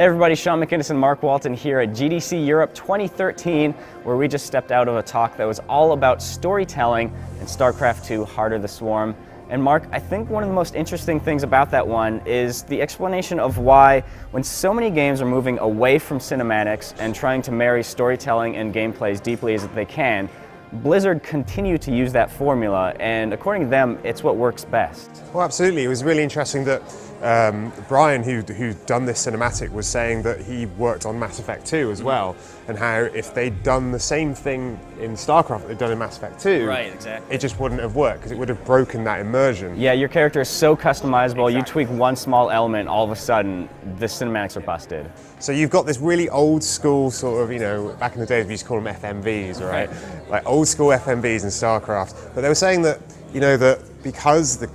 Hey everybody, Shaun McInnis and Mark Walton here at GDC Europe 2013, where we just stepped out of a talk that was all about storytelling in StarCraft II: Heart of the Swarm. And Mark, I think one of the most interesting things about that one is the explanation of why, when so many games are moving away from cinematics and trying to marry storytelling and gameplay as deeply as they can, Blizzard continue to use that formula, and according to them, it's what works best. Well, absolutely. It was really interesting that Brian, who'd done this cinematic, was saying that he worked on Mass Effect 2 as well, and how if they'd done the same thing in StarCraft that they'd done in Mass Effect 2, right, exactly, it just wouldn't have worked, because it would have broken that immersion. Yeah, your character is so customizable, Exactly. You tweak one small element, all of a sudden, the cinematics are busted. So you've got this really old school sort of, you know, back in the days we used to call them FMVs, right? Like old school FMVs in StarCraft. But they were saying that, you know, that because the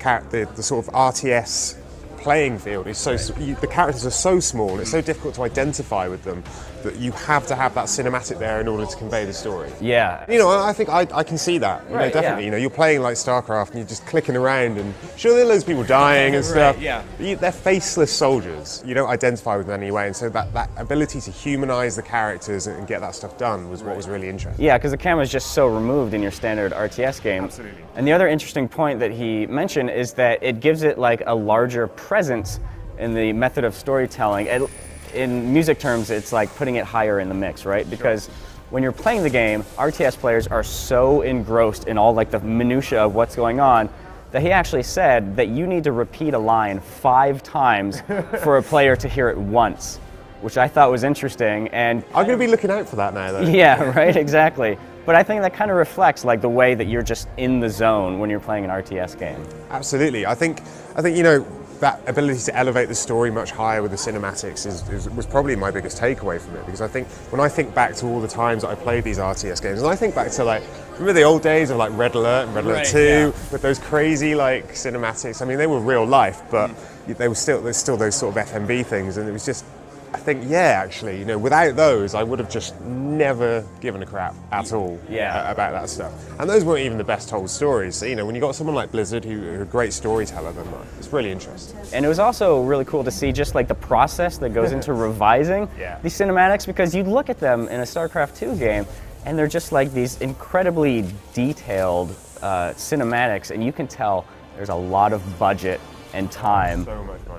sort of RTS playing field is so, the characters are so small, it's so difficult to identify with them, that you have to have that cinematic there in order to convey the story. Yeah. You know, I think I can see that. You know, Right, definitely. yeah. You know, you're playing like StarCraft and you're just clicking around, and sure, there are loads of people dying and stuff. yeah. But they're faceless soldiers. You don't identify with them anyway, and so that ability to humanize the characters and get that stuff done was what was really interesting. Yeah, because the camera is just so removed in your standard RTS game. Absolutely. And the other interesting point that he mentioned is that it gives it like a larger presence in the method of storytelling. In music terms, it's like putting it higher in the mix, right? Because when you're playing the game, RTS players are so engrossed in all like the minutia of what's going on that he actually said that you need to repeat a line 5 times for a player to hear it once, which I thought was interesting. And I'm going to be looking out for that now, though. yeah, right, exactly. But I think that kind of reflects like the way that you're just in the zone when you're playing an RTS game. Absolutely. I think you know, that ability to elevate the story much higher with the cinematics was probably my biggest takeaway from it, because I think when I think back to all the times that I played these RTS games, and I think back to like, remember the old days of like Red Alert and Red Alert 2 with those crazy like cinematics. I mean, they were real life, but there's still those sort of FMV things, and it was just, I think, yeah, actually, you know, without those, I would have just never given a crap at all about that stuff. And those weren't even the best told stories. So, you know, when you got someone like Blizzard, who are a great storyteller, then it's really interesting. And it was also really cool to see just like the process that goes into revising these cinematics, because you look at them in a StarCraft II game, and they're just like these incredibly detailed cinematics, and you can tell there's a lot of budget and time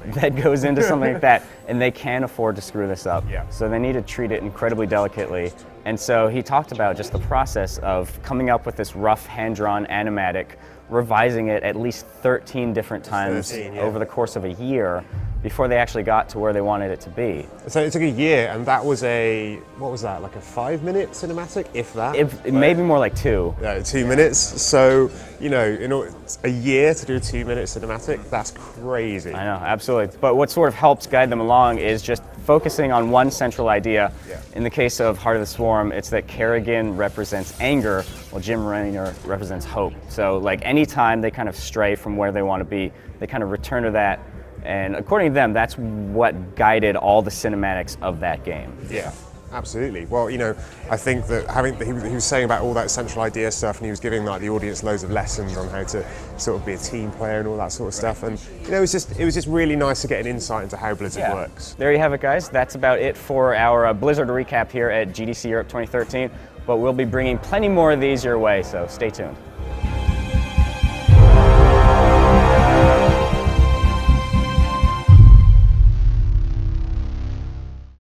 that goes into something like that, and they can't afford to screw this up. So they need to treat it incredibly delicately. And so he talked about just the process of coming up with this rough hand-drawn animatic, revising it at least 13 different times over the course of a year before they actually got to where they wanted it to be. So it took a year, and that was what was that, like a 5-minute cinematic, if that? It may be more like 2. 2 minutes. So, you know, a year to do a 2-minute cinematic, that's crazy. I know, absolutely. But what sort of helps guide them along is just focusing on one central idea. In the case of Heart of the Swarm, it's that Kerrigan represents anger, while Jim Raynor represents hope. So, like, anytime they kind of stray from where they want to be, they kind of return to that. And according to them, that's what guided all the cinematics of that game. Yeah, absolutely. Well, you know, I think that he was saying about all that central idea stuff, and he was giving like the audience loads of lessons on how to sort of be a team player and all that sort of stuff. And you know, it was just really nice to get an insight into how Blizzard works. There you have it, guys. That's about it for our Blizzard recap here at GDC Europe 2013. But we'll be bringing plenty more of these your way, so stay tuned.